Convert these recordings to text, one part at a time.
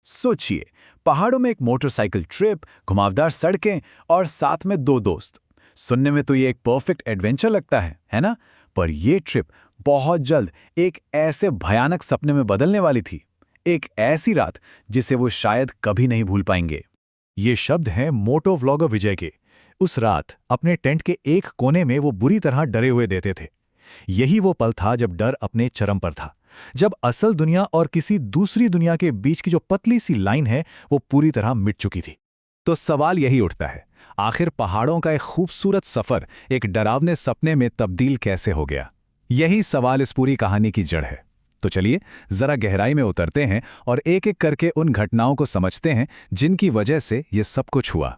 सोचिए, पहाड़ों में एक मोटरसाइकिल ट्रिप, घुमावदार सड़कें और साथ में दो दोस्त। सुनने में तो ये एक परफेक्ट एडवेंचर लगता है ना? पर ये ट्रिप बहुत जल्द एक ऐसे भयानक सपने में बदलने वाली थी। एक ऐसी रात जिसे वो शायद कभी नहीं भूल पाएंगे। ये शब्द हैं मोटो व्लॉगर विजय के। उस रात अपने टेंट के एक कोने में वो बुरी तरह डरे हुए देते थे। यही वो पल था जब डर अपने चरम पर था, जब असल दुनिया और किसी दूसरी दुनिया के बीच की जो पतली सी लाइन है वो पूरी तरह मिट चुकी थी। तो सवाल यही उठता है, आखिर पहाड़ों का एक खूबसूरत सफर एक डरावने सपने में तब्दील कैसे हो गया? यही सवाल इस पूरी कहानी की जड़ है। तो चलिए जरा गहराई में उतरते हैं और एक एक करके उन घटनाओं को समझते हैं जिनकी वजह से ये सब कुछ हुआ।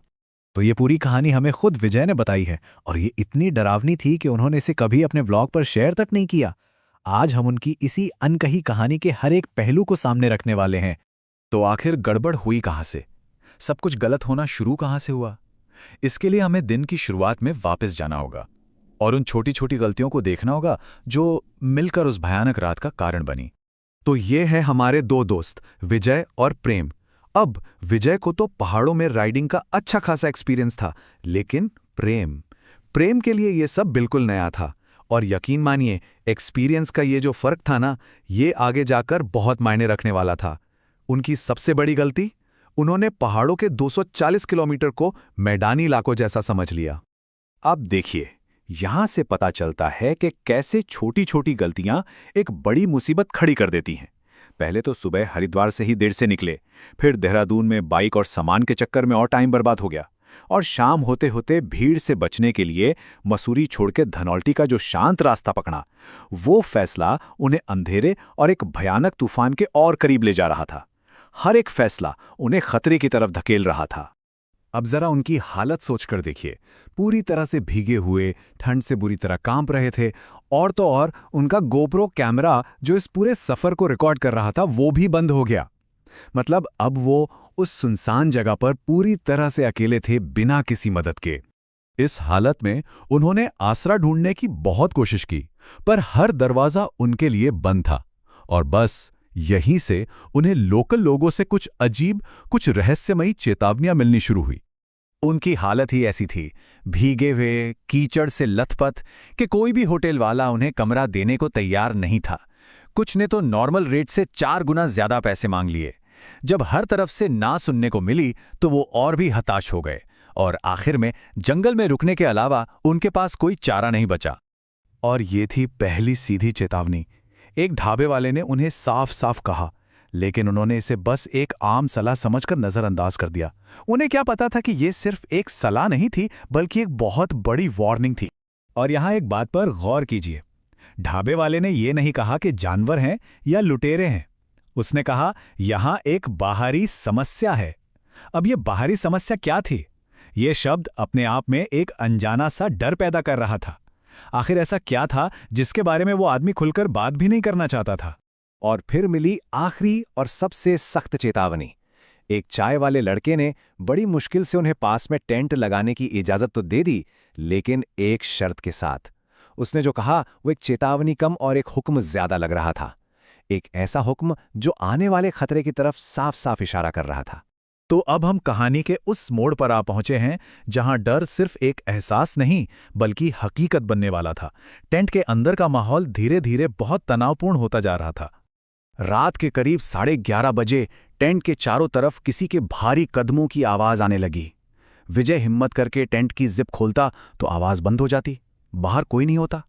तो ये पूरी कहानी हमें खुद विजय ने बताई है और ये इतनी डरावनी थी कि उन्होंने इसे कभी अपने ब्लॉग पर शेयर तक नहीं किया। आज हम उनकी इसी अनकही कहानी के हर एक पहलू को सामने रखने वाले हैं। तो आखिर गड़बड़ हुई कहाँ से? सब कुछ गलत होना शुरू कहाँ से हुआ? इसके लिए हमें दिन की शुरुआत में वापस जाना होगा और उन छोटी छोटी गलतियों को देखना होगा जो मिलकर उस भयानक रात का कारण बनी। तो ये है हमारे दो दोस्त, विजय और प्रेम। अब विजय को तो पहाड़ों में राइडिंग का अच्छा खासा एक्सपीरियंस था, लेकिन प्रेम के लिए ये सब बिल्कुल नया था। और यकीन मानिए, एक्सपीरियंस का ये जो फर्क था ना, ये आगे जाकर बहुत मायने रखने वाला था। उनकी सबसे बड़ी गलती, उन्होंने पहाड़ों के 240 किलोमीटर को मैदानी इलाकों जैसा समझ लिया। अब देखिए, यहां से पता चलता है कि कैसे छोटी छोटी गलतियां एक बड़ी मुसीबत खड़ी कर देती हैं। पहले तो सुबह हरिद्वार से ही देर से निकले, फिर देहरादून में बाइक और सामान के चक्कर में और टाइम बर्बाद हो गया, और शाम होते होते भीड़ से बचने के लिए मसूरी छोड़ के धनौल्टी का जो शांत रास्ता पकड़ा। वो फैसला उन्हें अंधेरे और एक भयानक तूफान के और करीब ले जा रहा था। हर एक फैसला उन्हें खतरे की तरफ धकेल रहा था। अब जरा उनकी हालत सोचकर देखिए, पूरी तरह से भीगे हुए, ठंड से बुरी तरह कांप रहे थे, और तो और उनका गोप्रो कैमरा जो इस पूरे सफर को रिकॉर्ड कर रहा था वो भी बंद हो गया। मतलब अब वो उस सुनसान जगह पर पूरी तरह से अकेले थे, बिना किसी मदद के। इस हालत में उन्होंने आसरा ढूंढने की बहुत कोशिश की, पर हर दरवाजा उनके लिए बंद था। और बस यहीं से उन्हें लोकल लोगों से कुछ अजीब, कुछ रहस्यमयी चेतावनियां मिलनी शुरू हुई। उनकी हालत ही ऐसी थी, भीगे हुए, कीचड़ से लथपथ, कि कोई भी होटल वाला उन्हें कमरा देने को तैयार नहीं था। कुछ ने तो नॉर्मल रेट से 4 गुना ज्यादा पैसे मांग लिए। जब हर तरफ से ना सुनने को मिली तो वो और भी हताश हो गए, और आखिर में जंगल में रुकने के अलावा उनके पास कोई चारा नहीं बचा। और ये थी पहली सीधी चेतावनी। एक ढाबे वाले ने उन्हें साफ साफ कहा, लेकिन उन्होंने इसे बस एक आम सलाह समझकर नजरअंदाज कर दिया। उन्हें क्या पता था कि ये सिर्फ एक सलाह नहीं थी, बल्कि एक बहुत बड़ी वार्निंग थी। और यहां एक बात पर गौर कीजिए, ढाबे वाले ने ये नहीं कहा कि जानवर हैं या लुटेरे हैं। उसने कहा यहां एक बाहरी समस्या है। अब ये बाहरी समस्या क्या थी? ये शब्द अपने आप में एक अनजाना सा डर पैदा कर रहा था। आखिर ऐसा क्या था जिसके बारे में वो आदमी खुलकर बात भी नहीं करना चाहता था? और फिर मिली आखिरी और सबसे सख्त चेतावनी। एक चाय वाले लड़के ने बड़ी मुश्किल से उन्हें पास में टेंट लगाने की इजाजत तो दे दी, लेकिन एक शर्त के साथ। उसने जो कहा वो एक चेतावनी कम और एक हुक्म ज्यादा लग रहा था। एक ऐसा हुक्म जो आने वाले खतरे की तरफ साफ साफ इशारा कर रहा था। तो अब हम कहानी के उस मोड़ पर आ पहुंचे हैं जहां डर सिर्फ एक एहसास नहीं बल्कि हकीकत बनने वाला था। टेंट के अंदर का माहौल धीरे धीरे बहुत तनावपूर्ण होता जा रहा था। रात के करीब 11:30 बजे टेंट के चारों तरफ किसी के भारी कदमों की आवाज आने लगी। विजय हिम्मत करके टेंट की जिप खोलता तो आवाज बंद हो जाती, बाहर कोई नहीं होता।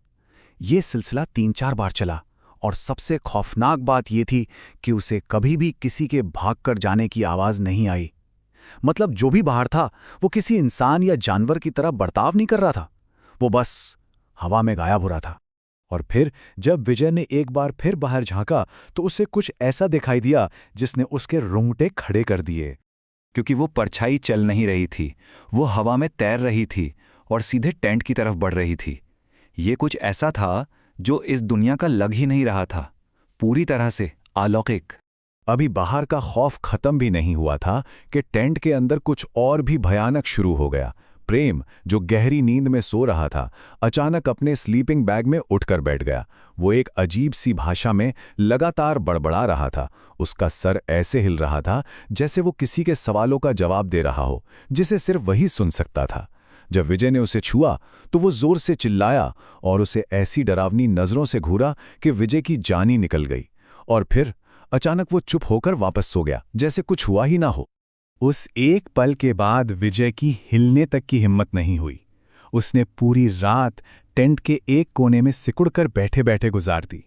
ये सिलसिला 3-4 बार चला, और सबसे खौफनाक बात यह थी कि उसे कभी भी किसी के भागकर जाने की आवाज नहीं आई। मतलब जो भी बाहर था वो किसी इंसान या जानवर की तरह बर्ताव नहीं कर रहा था, वो बस हवा में गायब हो रहा था। और फिर जब विजय ने एक बार फिर बाहर झांका तो उसे कुछ ऐसा दिखाई दिया जिसने उसके रोंगटे खड़े कर दिए। क्योंकि वो परछाई चल नहीं रही थी, वो हवा में तैर रही थी और सीधे टेंट की तरफ बढ़ रही थी। ये कुछ ऐसा था जो इस दुनिया का लग ही नहीं रहा था, पूरी तरह से अलौकिक। अभी बाहर का खौफ खत्म भी नहीं हुआ था कि टेंट के अंदर कुछ और भी भयानक शुरू हो गया। प्रेम, जो गहरी नींद में सो रहा था, अचानक अपने स्लीपिंग बैग में उठकर बैठ गया। वो एक अजीब सी भाषा में लगातार बड़बड़ा रहा था। उसका सर ऐसे हिल रहा था जैसे वो किसी के सवालों का जवाब दे रहा हो, जिसे सिर्फ वही सुन सकता था। जब विजय ने उसे छुआ तो वो जोर से चिल्लाया और उसे ऐसी डरावनी नजरों से घूरा कि विजय की जान ही निकल गई। और फिर अचानक वो चुप होकर वापस सो गया, जैसे कुछ हुआ ही ना हो। उस एक पल के बाद विजय की हिलने तक की हिम्मत नहीं हुई। उसने पूरी रात टेंट के एक कोने में सिकुड़कर बैठे बैठे गुजार दी।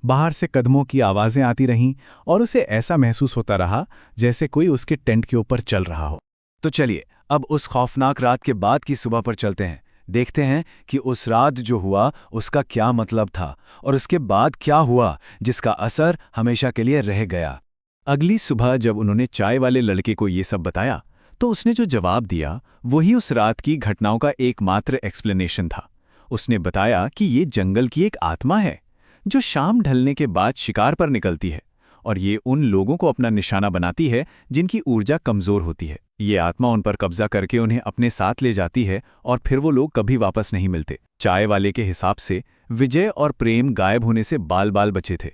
बाहर से कदमों की आवाजें आती रहीं और उसे ऐसा महसूस होता रहा जैसे कोई उसके टेंट के ऊपर चल रहा हो। तो चलिए अब उस खौफनाक रात के बाद की सुबह पर चलते हैं। देखते हैं कि उस रात जो हुआ उसका क्या मतलब था और उसके बाद क्या हुआ जिसका असर हमेशा के लिए रह गया। अगली सुबह जब उन्होंने चाय वाले लड़के को ये सब बताया तो उसने जो जवाब दिया वही उस रात की घटनाओं का एकमात्र एक्सप्लेनेशन था। उसने बताया कि ये जंगल की एक आत्मा है जो शाम ढलने के बाद शिकार पर निकलती है और ये उन लोगों को अपना निशाना बनाती है जिनकी ऊर्जा कमजोर होती है। ये आत्मा उन पर कब्जा करके उन्हें अपने साथ ले जाती है और फिर वो लोग कभी वापस नहीं मिलते। चाय वाले के हिसाब से विजय और प्रेम गायब होने से बाल बाल बचे थे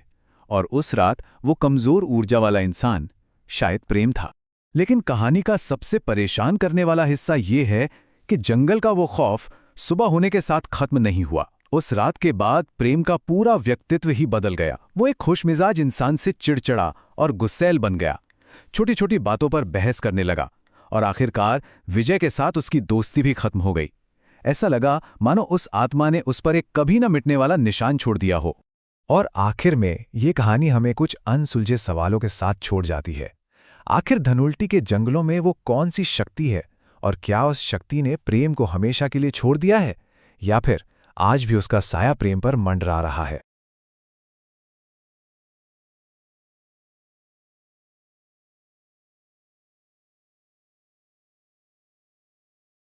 और उस रात वो कमजोर ऊर्जा वाला इंसान शायद प्रेम था। लेकिन कहानी का सबसे परेशान करने वाला हिस्सा ये है कि जंगल का वो खौफ सुबह होने के साथ खत्म नहीं हुआ। उस रात के बाद प्रेम का पूरा व्यक्तित्व ही बदल गया। वो एक खुशमिजाज इंसान से चिड़चिड़ा और गुस्सैल बन गया। छोटी छोटी बातों पर बहस करने लगा और आखिरकार विजय के साथ उसकी दोस्ती भी खत्म हो गई। ऐसा लगा मानो उस आत्मा ने उस पर एक कभी न मिटने वाला निशान छोड़ दिया हो। और आखिर में ये कहानी हमें कुछ अनसुलझे सवालों के साथ छोड़ जाती है। आखिर धनुल्टी के जंगलों में वो कौन सी शक्ति है और क्या उस शक्ति ने प्रेम को हमेशा के लिए छोड़ दिया है या फिर आज भी उसका साया प्रेम पर मंडरा रहा है।